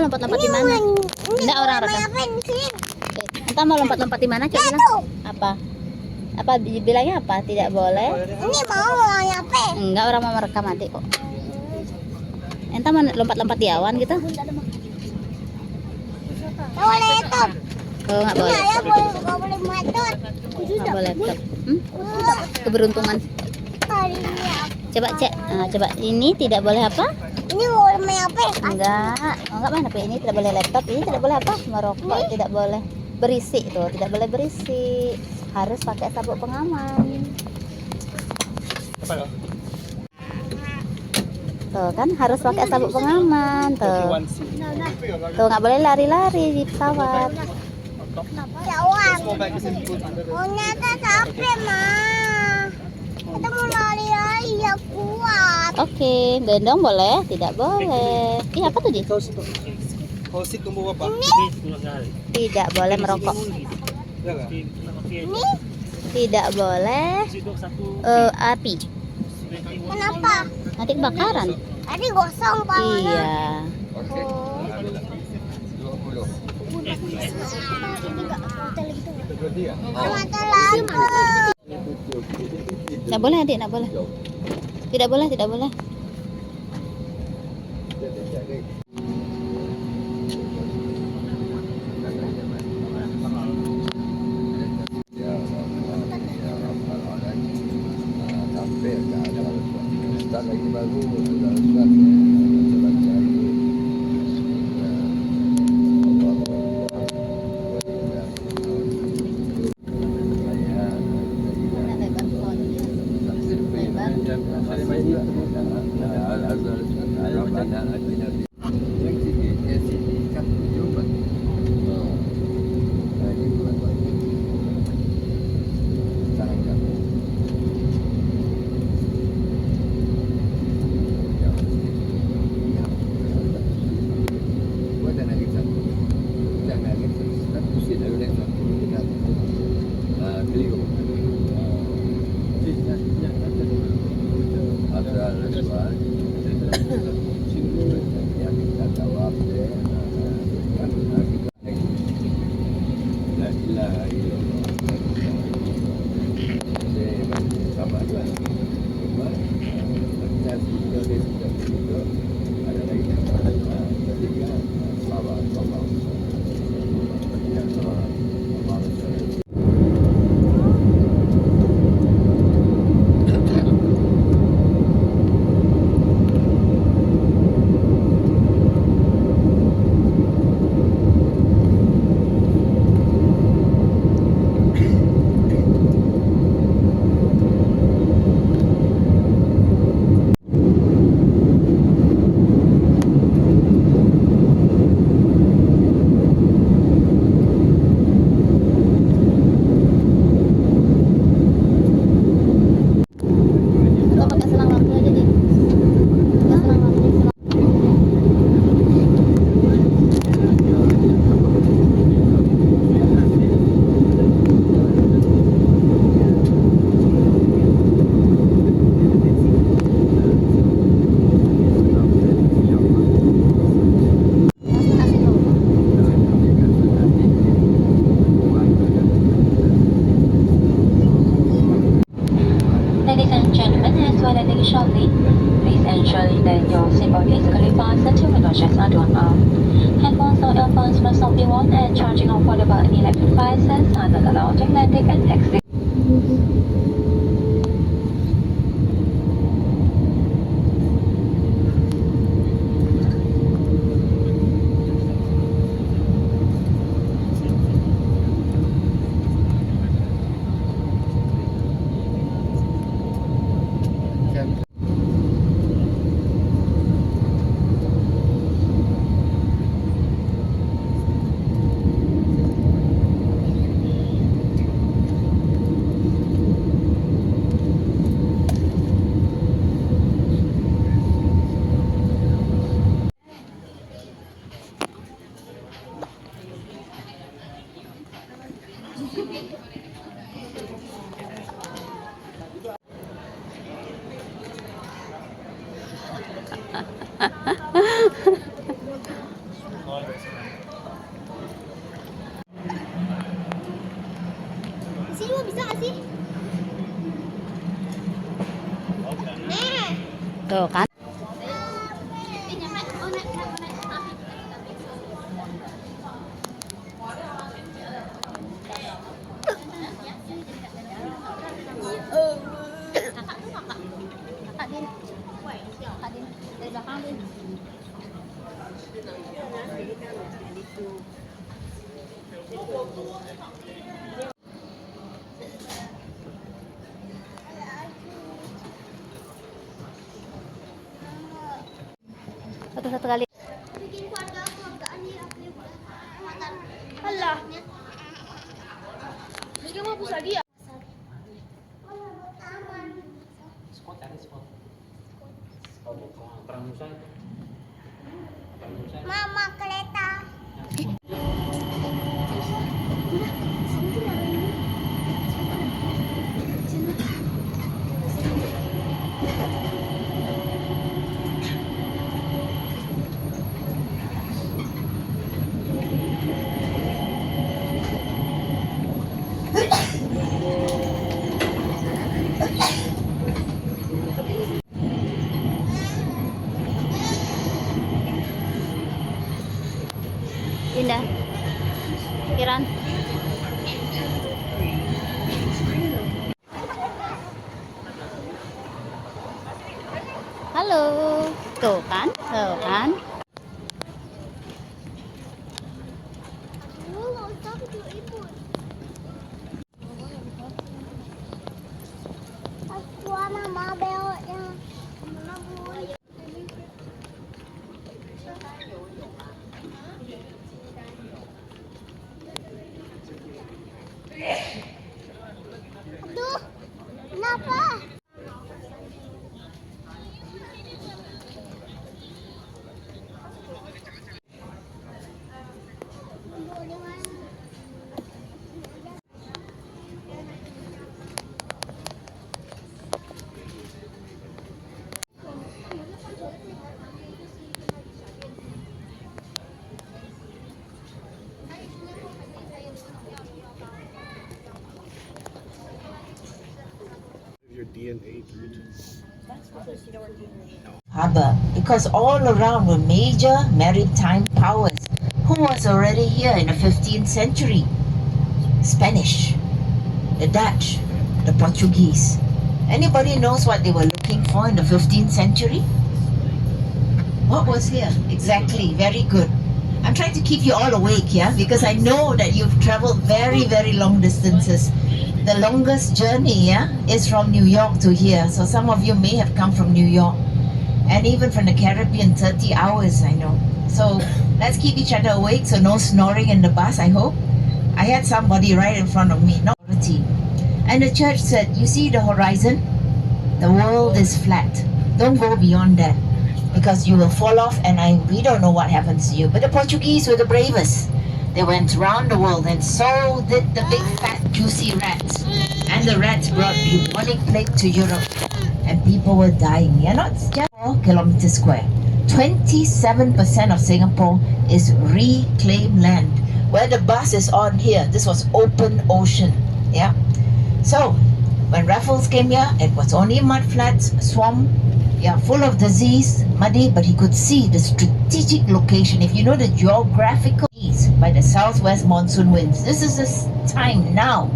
lompat-lompat di mana? Enggak, orang rekam. Entah mau lompat-lompat di mana, Cek bilang. Apa? Apa bilangnya apa? Tidak boleh. Ini mau apa? Enggak, orang mau merekam nanti kok. Entah mau lompat-lompat di awan gitu. Nggak boleh itu. Oh, nggak boleh. Nggak boleh motor. Nggak boleh. Keberuntungan. Coba cek. Nah, coba ini tidak boleh apa? Ini nggak boleh main apa? Enggak. Oh, enggak main HP. Ini tidak boleh laptop. Ini tidak boleh apa? Merokok. Tidak boleh berisik tuh. Tidak boleh berisik. Harus pakai sabuk pengaman. Tuh kan harus pakai sabuk pengaman tuh. Tuh nggak boleh lari-lari di pesawat. Jawab. Ternyata capek mah. Kita mau lari-lari ya kuat. Oke, gendong boleh, tidak boleh. Ih, apa tuh, Ji? Tidak boleh merokok. Ini Tidak boleh api. kenapa? Nanti kebakaran. Tadi gosong pak. Iya. Mata lampu. Nggak boleh, adik, nggak boleh. Tidak boleh, tidak boleh. shortly. Please ensure that your seatbelt is fully fastened to window checks are drawn up. Headphones or earphones must not be worn, and charging of portable electric devices are not allowed to landing and taxi. Satu-satu kali. Bikin keluarga aku agak aneh makan. Alah. Terus kamu hapus lagi ya? Mama kereta. Indah. Kiran. Halo. Tuh kan? Tuh kan? Lu nggak usah video ibu. Aku mama beloknya. Mama boleh. Aduh, kenapa? Your DNA region. Harbor because all around were major maritime powers who was already here in the 15th century. Spanish, the Dutch, the Portuguese. Anybody knows what they were looking for in the 15th century? What was here? Exactly, very good. I'm trying to keep you all awake, yeah, because I know that you've traveled very, very long distances. The longest journey, yeah, is from New York to here. So some of you may have come from New York. And even from the Caribbean, 30 hours, I know. So let's keep each other awake, so no snoring in the bus, I hope. I had somebody right in front of me, not authority. And the church said, you see the horizon? The world is flat. Don't go beyond that, because you will fall off and we don't know what happens to you. But the Portuguese were the bravest. They went around the world, and so did the big fat juicy rats. And the rats brought bubonic plague to Europe, and people were dying. Yeah, not just 4 kilometers square. 27% of Singapore is reclaimed land. Where the bus is on here, this was open ocean. Yeah. So when Raffles came here, it was only mud flats, swamp, yeah, full of disease, muddy, but he could see the strategic location. If you know the geographical ease by the southwest monsoon winds, this is the time now,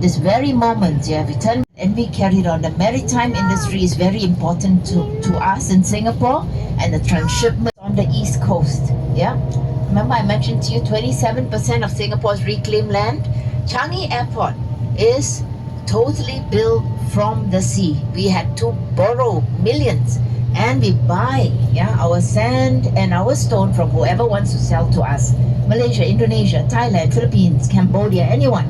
this very moment, yeah, we turn and we carried on. The maritime industry is very important to us in Singapore, and the transshipment on the east coast, yeah. Remember I mentioned to you 27% of Singapore's reclaimed land. Changi Airport is totally built from the sea. We had to borrow millions, and we buy, yeah, our sand and our stone from whoever wants to sell to us. Malaysia, Indonesia, Thailand, Philippines, Cambodia, anyone.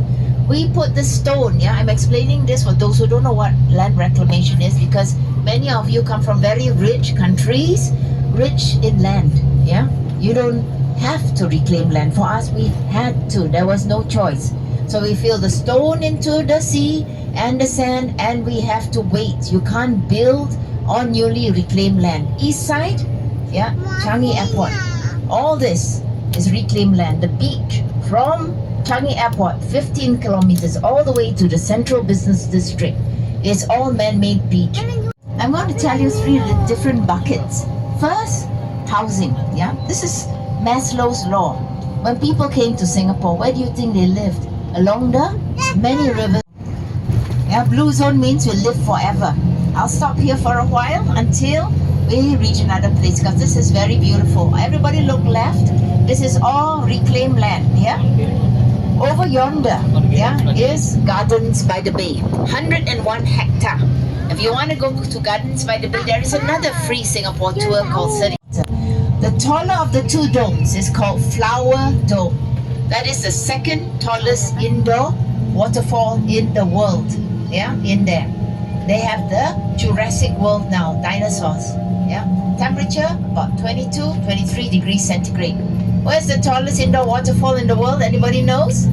We put the stone, yeah, I'm explaining this for those who don't know what land reclamation is, because many of you come from very rich countries, rich in land, yeah. You don't have to reclaim land. For us, we had to, there was no choice. So we fill the stone into the sea and the sand, and we have to wait. You can't build on newly reclaimed land. East side, yeah, Changi Airport. All this is reclaimed land. The beach from Changi Airport, 15 kilometers all the way to the Central Business District, is all man-made beach. I'm going to tell you 3 different buckets. First, housing, yeah. This is Maslow's law. When people came to Singapore, where do you think they lived? Along the many rivers. Yeah, blue zone means we live forever. I'll stop here for a while until we reach another place because this is very beautiful. Everybody look left. This is all reclaimed land, yeah? Over yonder, yeah, is Gardens by the Bay, 101 hectare. If you want to go to Gardens by the Bay, there is another free Singapore tour called City. The taller of the two domes is called Flower Dome. That is the second tallest indoor waterfall in the world. Yeah, in there. They have the Jurassic World now, dinosaurs. Yeah, temperature about 22, 23 degrees centigrade. Where's the tallest indoor waterfall in the world? Anybody knows?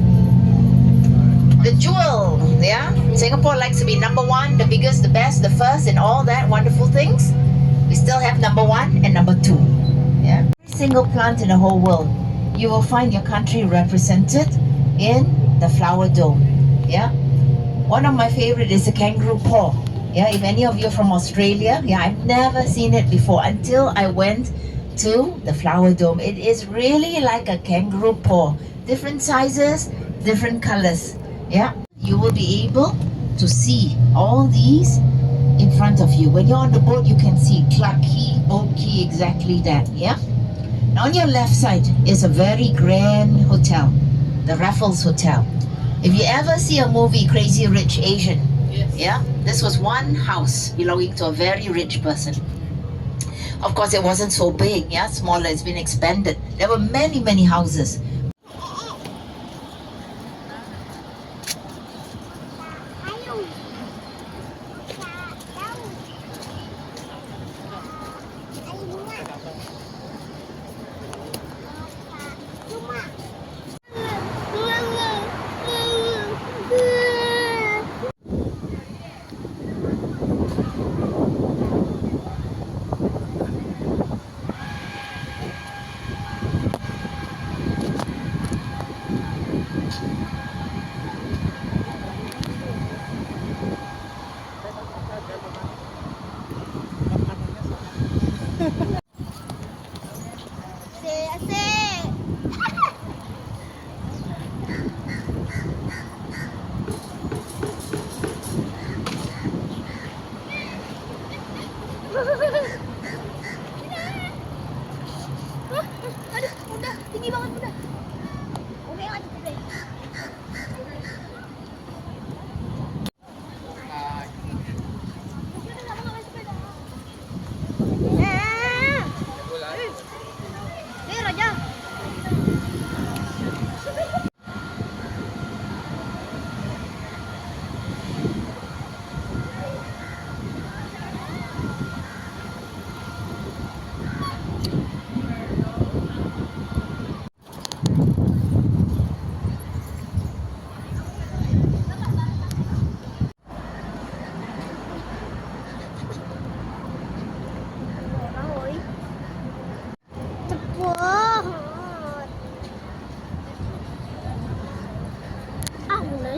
The Jewel. Yeah, Singapore likes to be number one, the biggest, the best, the first, and all that wonderful things. We still have number one and number two. Yeah, every single plant in the whole world, you will find your country represented in the Flower Dome. Yeah, one of my favorite is the kangaroo paw. Yeah, if any of you are from Australia, yeah, I've never seen it before until I went to the Flower Dome. It is really like a kangaroo paw, different sizes, different colors. Yeah, you will be able to see all these in front of you. When you're on the boat, you can see Clarke Quay, Boat Quay, exactly that. Yeah. Now on your left side is a very grand hotel, the Raffles Hotel. If you ever see a movie, Crazy Rich Asian, yeah, this was one house belonging to a very rich person. Of course, it wasn't so big, yeah, smaller, it's been expanded. There were many, many houses. Asik. Aduh, udah tinggi banget udah. Oke, lanjut deh. Raja.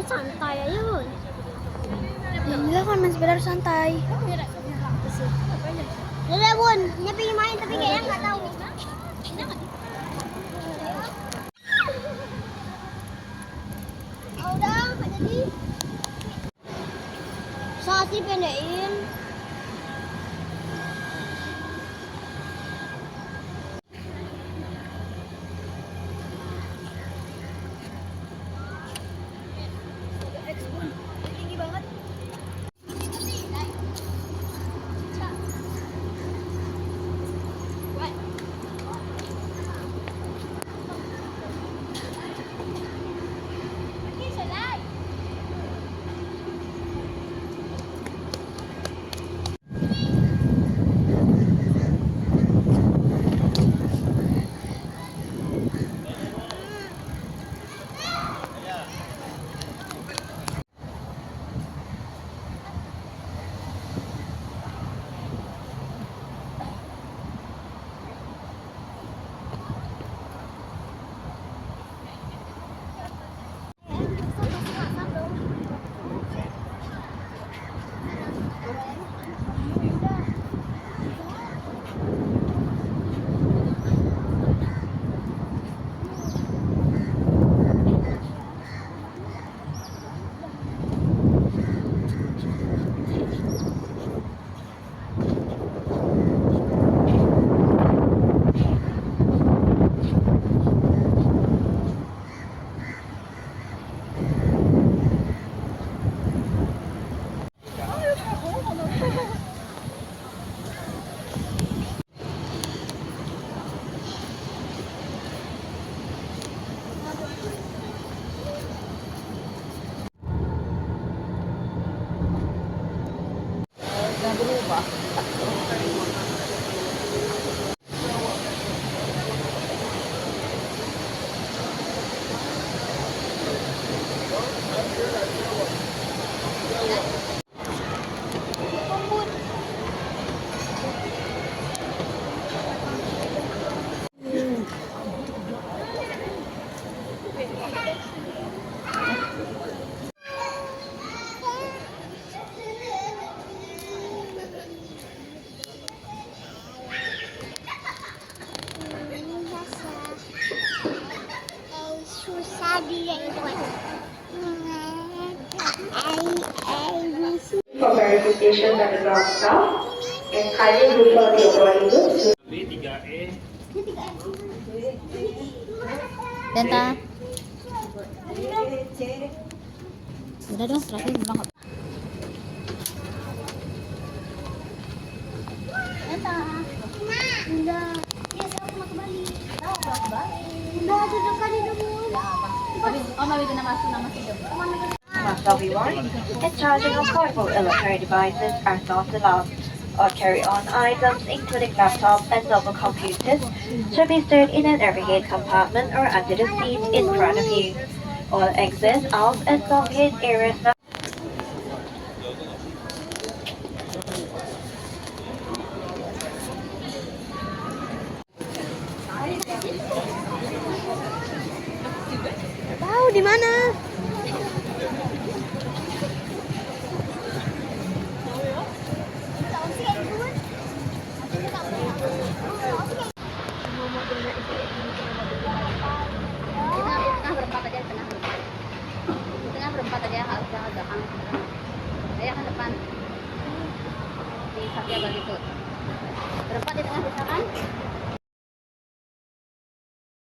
Santai aja Bun. Enggak kan main sepeda santai. Udah Bun, dia pengen main tapi kayaknya nggak tahu. Udah nggak jadi. Saat dipendekin. dia itu kan. For verification by the ground staff, and kindly refer to your boarding book. B3E. Denta. Udah dong, terakhir memang. Denta. Bunda. Ya, saya mau kembali. Bunda, dudukkan di dulu. Oh, mami na masuk nama situ. Must not be worn, and charging of portable electronic devices are not allowed. All carry-on items, including laptops and mobile computers, should be stored in an overhead compartment or under the seat in front of you. All exits, out, and bulkhead areas must Tahu di mana? Tengah berempat aja, tengah berempat aja, harus jangan belakang. Saya kan depan di Satya Bali itu. Berempat di tengah bisa kan?